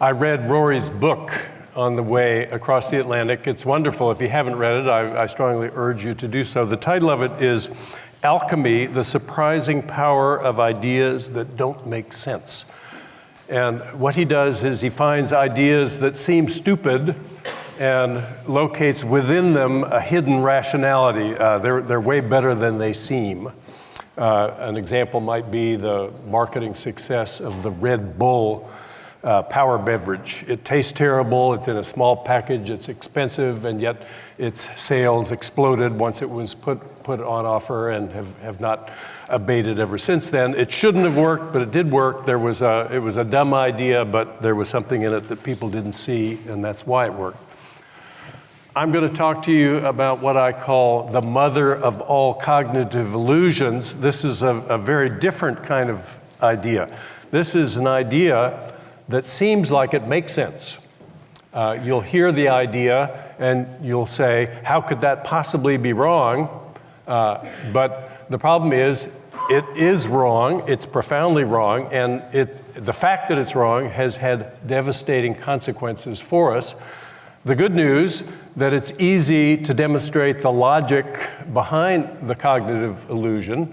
I read Rory's book on the way across the Atlantic. It's wonderful. If you haven't read it, I strongly urge you to do so. The title of it is Alchemy, the Surprising Power of Ideas That Don't Make Sense. And what he does is he finds ideas that seem stupid and locates within them a hidden rationality. They're way better than they seem. An example might be the marketing success of the Red Bull power beverage. It tastes terrible, it's in a small package, it's expensive, and yet its sales exploded once it was put on offer and have not abated ever since then. It shouldn't have worked, but it did work. It was a dumb idea, but there was something in it that people didn't see, and that's why it worked. I'm going to talk to you about what I call the mother of all cognitive illusions. This is a very different kind of idea. This is an idea that seems like it makes sense. You'll hear the idea and you'll say, how could that possibly be wrong? But the problem is, it is wrong, it's profoundly wrong, and the fact that it's wrong has had devastating consequences for us. The good news that it's easy to demonstrate the logic behind the cognitive illusion,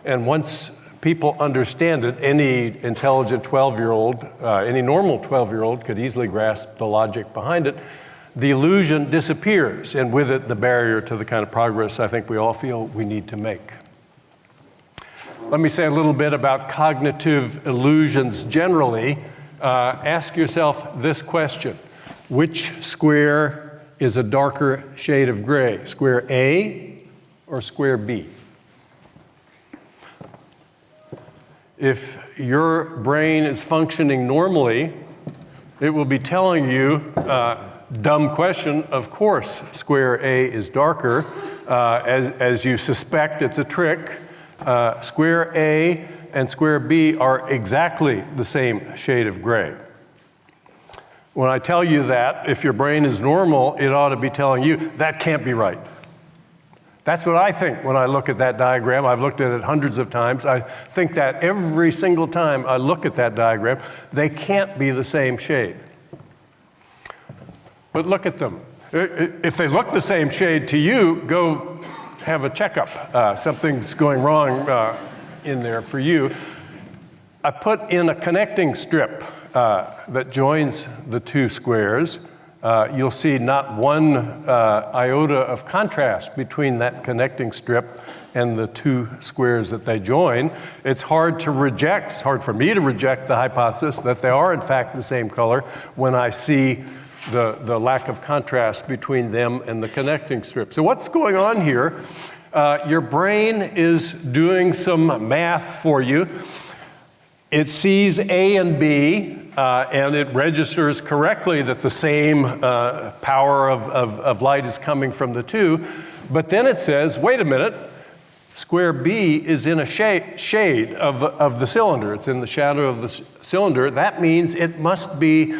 and once people understand it, any intelligent 12-year-old, any normal 12-year-old could easily grasp the logic behind it. The illusion disappears, and with it, the barrier to the kind of progress I think we all feel we need to make. Let me say a little bit about cognitive illusions generally. Ask yourself this question: which square is a darker shade of gray, square A or square B? If your brain is functioning normally, it will be telling you, dumb question, of course square A is darker. As you suspect, it's a trick. Square A and square B are exactly the same shade of gray. When I tell you that, if your brain is normal, it ought to be telling you, that can't be right. That's what I think when I look at that diagram. I've looked at it hundreds of times. I think that every single time I look at that diagram, they can't be the same shade. But look at them. If they look the same shade to you, go have a checkup. Something's going wrong in there for you. I put in a connecting strip that joins the two squares. You'll see not one iota of contrast between that connecting strip and the two squares that they join. It's hard to reject, it's hard for me to reject the hypothesis that they are in fact the same color when I see the lack of contrast between them and the connecting strip. So what's going on here? Your brain is doing some math for you. It sees A and B, and it registers correctly that the same power of light is coming from the two. But then it says, wait a minute, square B is in a shade of the cylinder. It's in the shadow of the cylinder. That means it must be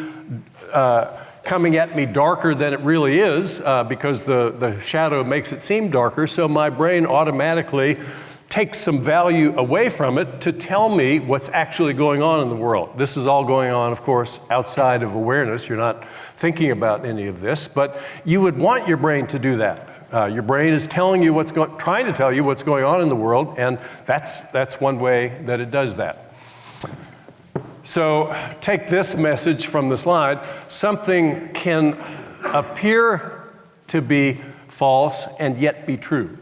coming at me darker than it really is because the shadow makes it seem darker. So my brain automatically takes some value away from it to tell me what's actually going on in the world. This is all going on, of course, outside of awareness. You're not thinking about any of this, but you would want your brain to do that. Your brain is telling you trying to tell you what's going on in the world, and that's one way that it does that. So take this message from the slide. Something can appear to be false and yet be true.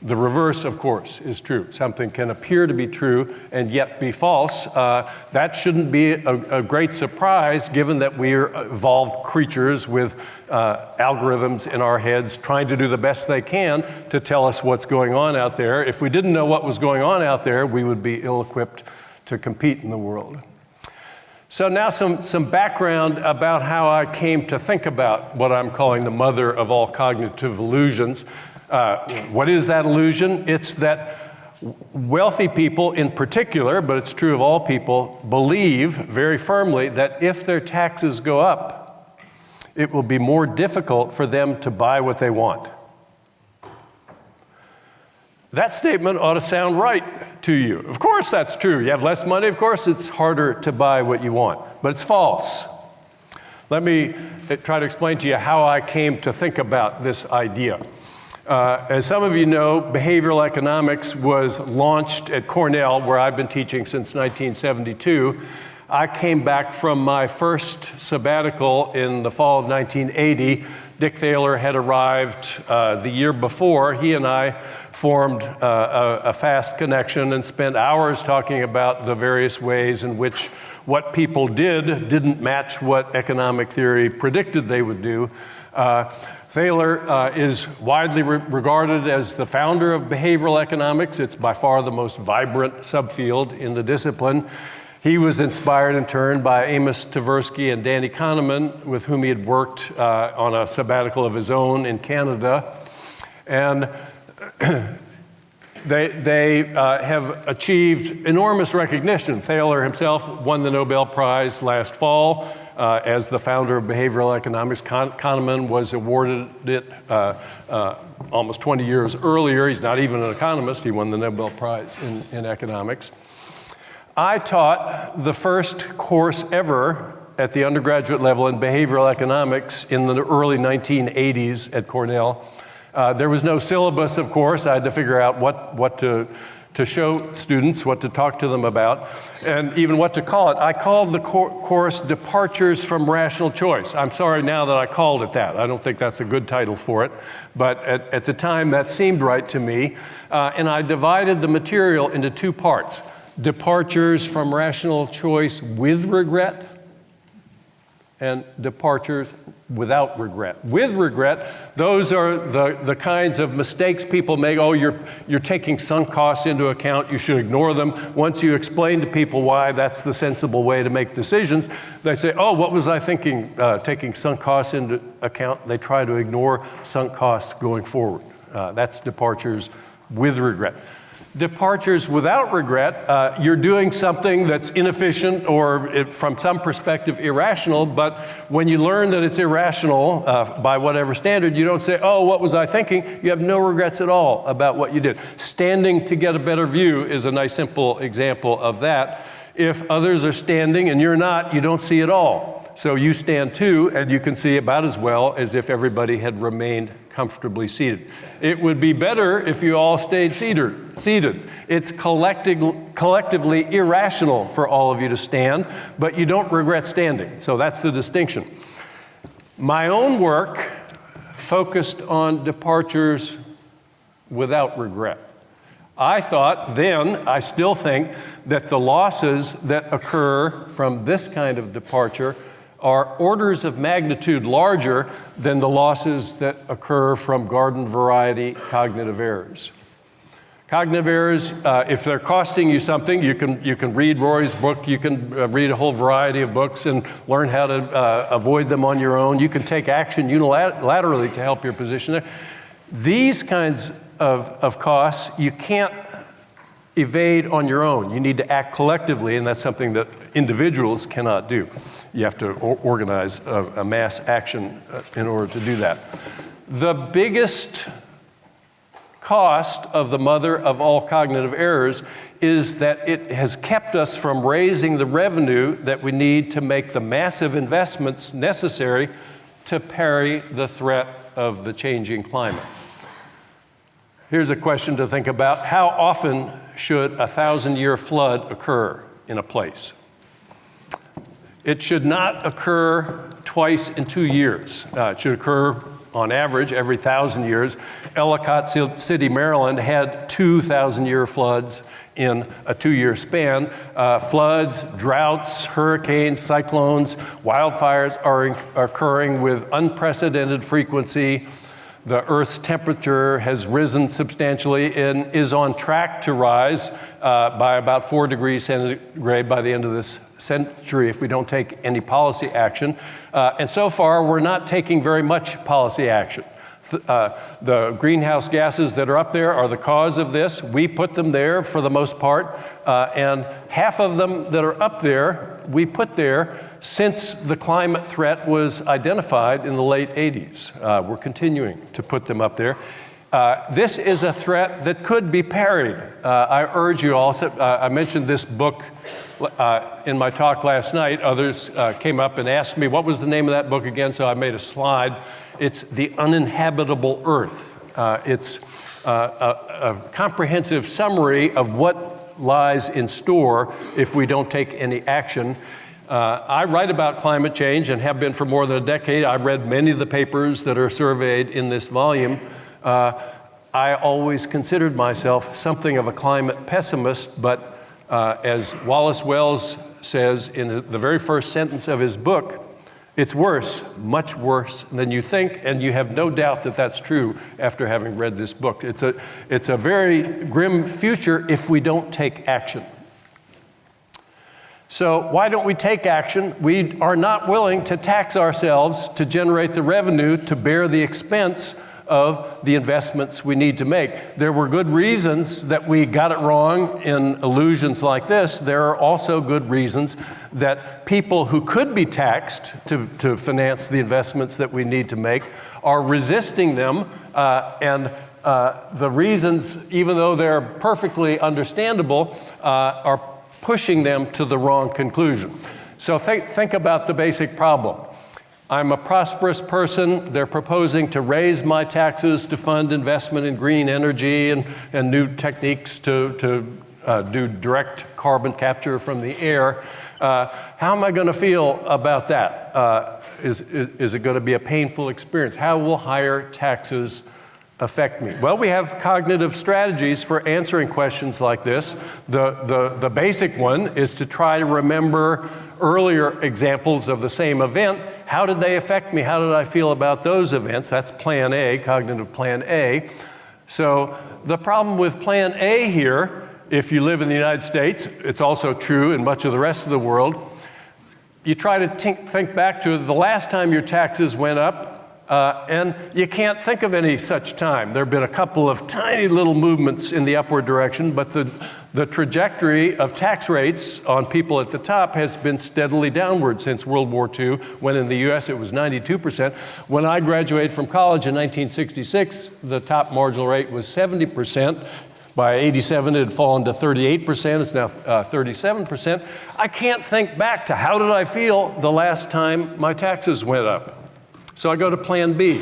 The reverse, of course, is true. Something can appear to be true and yet be false. That shouldn't be a great surprise, given that we're evolved creatures with algorithms in our heads trying to do the best they can to tell us what's going on out there. If we didn't know what was going on out there, we would be ill-equipped to compete in the world. So now some background about how I came to think about what I'm calling the mother of all cognitive illusions. What is that illusion? It's that wealthy people in particular, but it's true of all people, believe very firmly that if their taxes go up, it will be more difficult for them to buy what they want. That statement ought to sound right to you. Of course that's true. You have less money, of course it's harder to buy what you want. But it's false. Let me try to explain to you how I came to think about this idea. As some of you know, behavioral economics was launched at Cornell, where I've been teaching since 1972. I came back from my first sabbatical in the fall of 1980. Dick Thaler had arrived the year before. He and I formed a fast connection and spent hours talking about the various ways in which what people didn't match what economic theory predicted they would do. Thaler is widely regarded as the founder of behavioral economics. It's by far the most vibrant subfield in the discipline. He was inspired in turn by Amos Tversky and Danny Kahneman, with whom he had worked on a sabbatical of his own in Canada. And they have achieved enormous recognition. Thaler himself won the Nobel Prize last fall as the founder of behavioral economics. Kahneman was awarded it almost 20 years earlier. He's not even an economist. He won the Nobel Prize in economics. I taught the first course ever at the undergraduate level in behavioral economics in the early 1980s at Cornell. There was no syllabus, of course. I had to figure out what to show students, what to talk to them about, and even what to call it. I called the course Departures from Rational Choice. I'm sorry now that I called it that. I don't think that's a good title for it, but at the time that seemed right to me. And I divided the material into two parts. Departures from rational choice with regret, and departures without regret. With regret, those are the kinds of mistakes people make. Oh, you're taking sunk costs into account, you should ignore them. Once you explain to people why that's the sensible way to make decisions, they say, oh, what was I thinking, taking sunk costs into account? They try to ignore sunk costs going forward. That's departures with regret. Departures without regret, you're doing something that's inefficient or from some perspective irrational, but when you learn that it's irrational by whatever standard, you don't say, oh, what was I thinking? You have no regrets at all about what you did. Standing to get a better view is a nice simple example of that. If others are standing and you're not, you don't see it all. So you stand too, and you can see about as well as if everybody had remained comfortably seated. It would be better if you all stayed seated. It's collectively irrational for all of you to stand, but you don't regret standing. So that's the distinction. My own work focused on departures without regret. I thought then, I still think, that the losses that occur from this kind of departure are orders of magnitude larger than the losses that occur from garden variety cognitive errors. Cognitive errors, if they're costing you something, you can read Rory's book, you can read a whole variety of books and learn how to avoid them on your own. You can take action unilaterally to help your position there. These kinds of costs, you can't evade on your own. You need to act collectively, and that's something that individuals cannot do. You have to organize a mass action in order to do that. The biggest cost of the mother of all cognitive errors is that it has kept us from raising the revenue that we need to make the massive investments necessary to parry the threat of the changing climate. Here's a question to think about. How often should a 1,000-year flood occur in a place? It should not occur twice in 2 years. It should occur on average every 1,000 years. Ellicott City, Maryland had 2,000-year floods in a 2-year span. Floods, droughts, hurricanes, cyclones, wildfires are occurring with unprecedented frequency. The Earth's temperature has risen substantially and is on track to rise by about 4 degrees centigrade by the end of this century if we don't take any policy action. And so far, we're not taking very much policy action. The greenhouse gases that are up there are the cause of this. We put them there for the most part, and half of them that are up there, we put there since the climate threat was identified in the late 80s. We're continuing to put them up there. This is a threat that could be parried. I urge you all, I mentioned this book in my talk last night. Others came up and asked me, what was the name of that book again? So I made a slide. It's The Uninhabitable Earth. It's a comprehensive summary of what lies in store if we don't take any action. I write about climate change and have been for more than a decade. I've read many of the papers that are surveyed in this volume. I always considered myself something of a climate pessimist, but as Wallace Wells says in the very first sentence of his book, it's worse, much worse than you think, and you have no doubt that that's true after having read this book. It's a very grim future if we don't take action. So why don't we take action? We are not willing to tax ourselves to generate the revenue to bear the expense of the investments we need to make. There were good reasons that we got it wrong in illusions like this. There are also good reasons that people who could be taxed to finance the investments that we need to make are resisting them, and the reasons, even though they're perfectly understandable, are pushing them to the wrong conclusion. So think about the basic problem. I'm a prosperous person. They're proposing to raise my taxes to fund investment in green energy and new techniques to do direct carbon capture from the air. How am I going to feel about that? Is it going to be a painful experience? How will higher taxes affect me? Well, we have cognitive strategies for answering questions like this. The basic one is to try to remember earlier examples of the same event. How did they affect me? How did I feel about those events? That's plan A, cognitive plan A. So the problem with plan A here, if you live in the United States, it's also true in much of the rest of the world, you try to think back to the last time your taxes went up, and you can't think of any such time. There have been a couple of tiny little movements in the upward direction, but the trajectory of tax rates on people at the top has been steadily downward since World War II, when in the US it was 92%. When I graduated from college in 1966, the top marginal rate was 70%. By 87, it had fallen to 38%. It's now 37%. I can't think back to how did I feel the last time my taxes went up. So I go to plan B.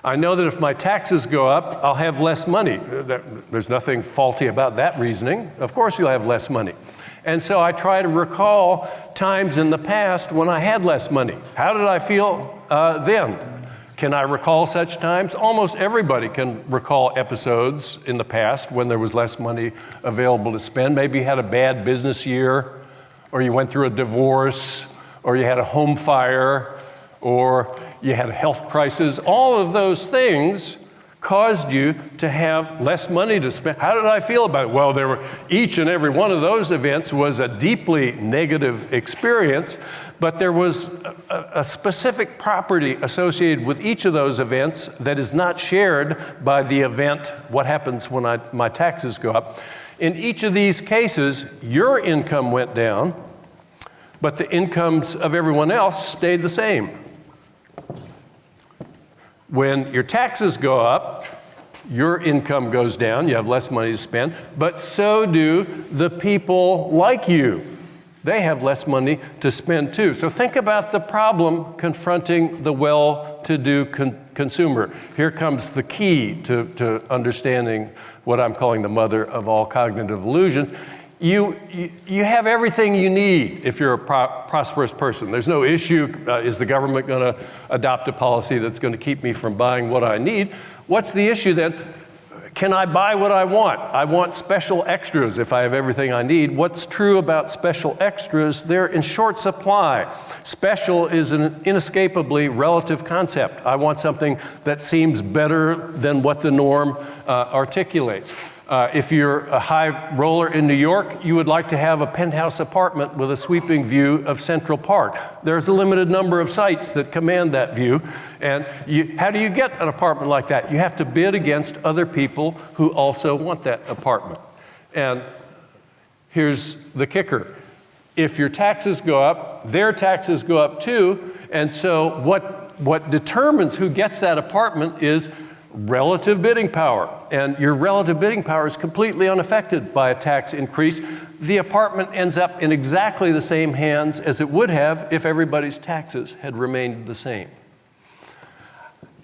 I know that if my taxes go up, I'll have less money. There's nothing faulty about that reasoning. Of course you'll have less money. And so I try to recall times in the past when I had less money. How did I feel then? Can I recall such times? Almost everybody can recall episodes in the past when there was less money available to spend. Maybe you had a bad business year, or you went through a divorce, or you had a home fire, or you had a health crisis. All of those things caused you to have less money to spend. How did I feel about it? Well, each and every one of those events was a deeply negative experience, but there was a specific property associated with each of those events that is not shared by the event, what happens when my taxes go up. In each of these cases, your income went down, but the incomes of everyone else stayed the same. When your taxes go up, your income goes down, you have less money to spend, but so do the people like you. They have less money to spend too. So think about the problem confronting the well-to-do consumer. Here comes the key to understanding what I'm calling the mother of all cognitive illusions. You have everything you need if you're a prosperous person. There's no issue, is the government going to adopt a policy that's going to keep me from buying what I need? What's the issue then? Can I buy what I want? I want special extras if I have everything I need. What's true about special extras? They're in short supply. Special is an inescapably relative concept. I want something that seems better than what the norm articulates. If you're a high roller in New York, you would like to have a penthouse apartment with a sweeping view of Central Park. There's a limited number of sites that command that view. And how do you get an apartment like that? You have to bid against other people who also want that apartment. And here's the kicker. If your taxes go up, their taxes go up too. And so what determines who gets that apartment is relative bidding power. And your relative bidding power is completely unaffected by a tax increase. The apartment ends up in exactly the same hands as it would have if everybody's taxes had remained the same.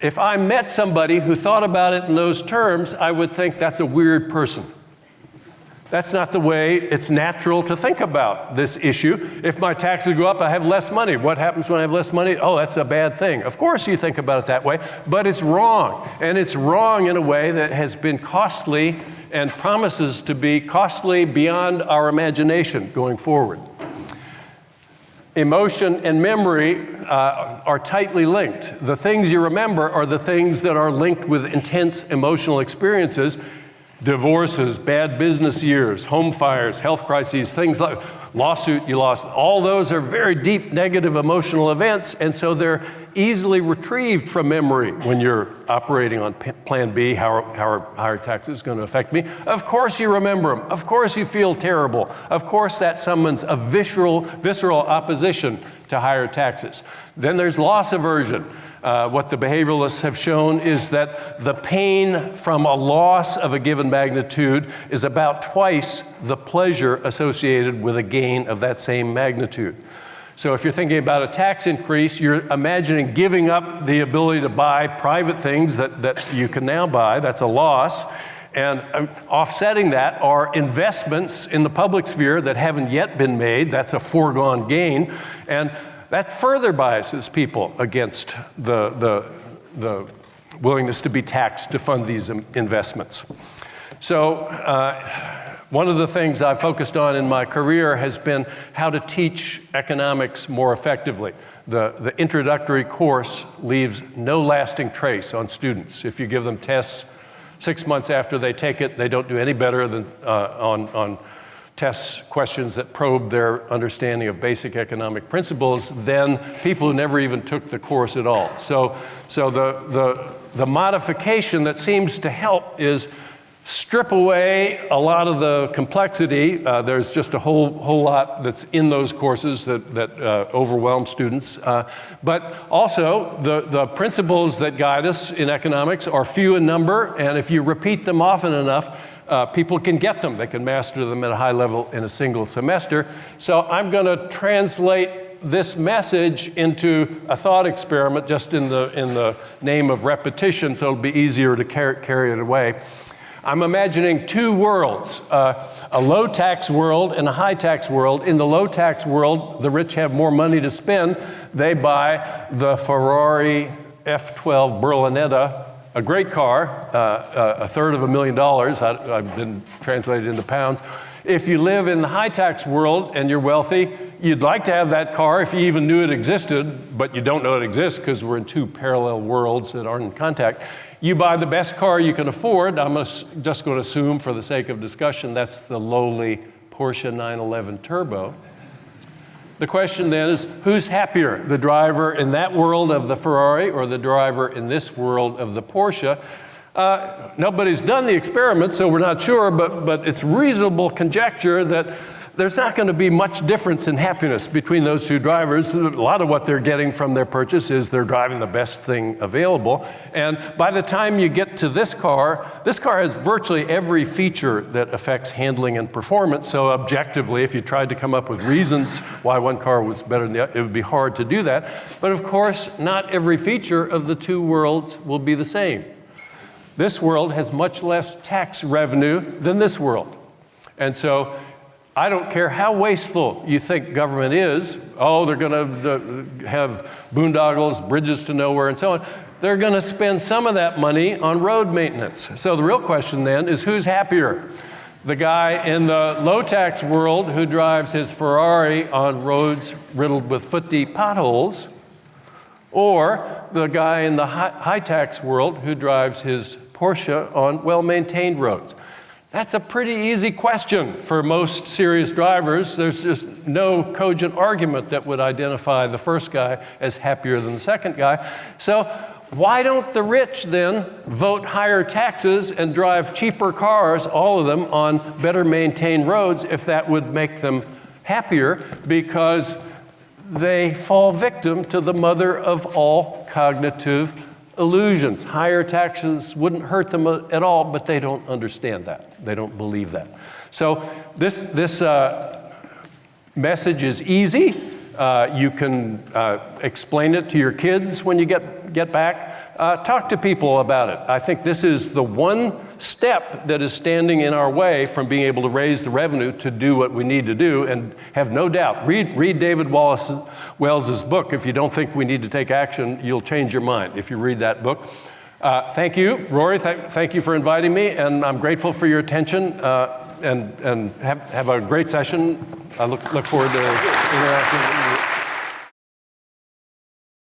If I met somebody who thought about it in those terms, I would think that's a weird person. That's not the way it's natural to think about this issue. If my taxes go up, I have less money. What happens when I have less money? Oh, that's a bad thing. Of course you think about it that way, but it's wrong. And it's wrong in a way that has been costly and promises to be costly beyond our imagination going forward. Emotion and memory are tightly linked. The things you remember are the things that are linked with intense emotional experiences. Divorces, bad business years, home fires, health crises, things like lawsuit you lost, all those are very deep negative emotional events, and so they're easily retrieved from memory when you're operating on plan B. How are higher taxes going to affect me? Of course you remember them. Of course you feel terrible. Of course that summons a visceral opposition to higher taxes. Then there's loss aversion. What the behavioralists have shown is that the pain from a loss of a given magnitude is about twice the pleasure associated with a gain of that same magnitude. So if you're thinking about a tax increase, you're imagining giving up the ability to buy private things that you can now buy. That's a loss. And offsetting that are investments in the public sphere that haven't yet been made. That's a foregone gain. And that further biases people against the willingness to be taxed to fund these investments. So one of the things I've focused on in my career has been how to teach economics more effectively. The introductory course leaves no lasting trace on students. If you give them tests 6 months after they take it, they don't do any better than on tests, questions that probe their understanding of basic economic principles than people who never even took the course at all. So the modification that seems to help is strip away a lot of the complexity. There's just a whole lot that's in those courses that overwhelm students. But also, the principles that guide us in economics are few in number, and if you repeat them often enough, people can get them. They can master them at a high level in a single semester. So I'm going to translate this message into a thought experiment just in the name of repetition, so it'll be easier to carry it away. I'm imagining two worlds, a low-tax world and a high-tax world. In the low-tax world, the rich have more money to spend. They buy the Ferrari F12 Berlinetta, a great car, $350,000. I've been translated into pounds. If you live in the high-tax world and you're wealthy, you'd like to have that car if you even knew it existed, but you don't know it exists because we're in two parallel worlds that aren't in contact. You buy the best car you can afford. I'm just going to assume, for the sake of discussion, that's the lowly Porsche 911 Turbo. The question then is, who's happier, the driver in that world of the Ferrari or the driver in this world of the Porsche? Nobody's done the experiment, so we're not sure, but it's reasonable conjecture that there's not going to be much difference in happiness between those two drivers. A lot of what they're getting from their purchase is they're driving the best thing available. And by the time you get to this car has virtually every feature that affects handling and performance. So objectively, if you tried to come up with reasons why one car was better than the other, it would be hard to do that. But of course, not every feature of the two worlds will be the same. This world has much less tax revenue than this world. And so I don't care how wasteful you think government is. Oh, they're going to have boondoggles, bridges to nowhere, and so on. They're going to spend some of that money on road maintenance. So the real question then is, who's happier? The guy in the low-tax world who drives his Ferrari on roads riddled with foot-deep potholes, or the guy in the high-tax world who drives his Porsche on well-maintained roads? That's a pretty easy question for most serious drivers. There's just no cogent argument that would identify the first guy as happier than the second guy. So why don't the rich then vote higher taxes and drive cheaper cars, all of them, on better maintained roads if that would make them happier? Because they fall victim to the mother of all cognitive illusions. Higher taxes wouldn't hurt them at all, but they don't understand that. They don't believe that. So this message is easy. You can explain it to your kids when you get back. Talk to people about it. I think this is the one step that is standing in our way from being able to raise the revenue to do what we need to do, and have no doubt. Read David Wells's book. If you don't think we need to take action, you'll change your mind if you read that book. Thank you, Rory. Thank you for inviting me, and I'm grateful for your attention. And have a great session. I look forward to interacting with you.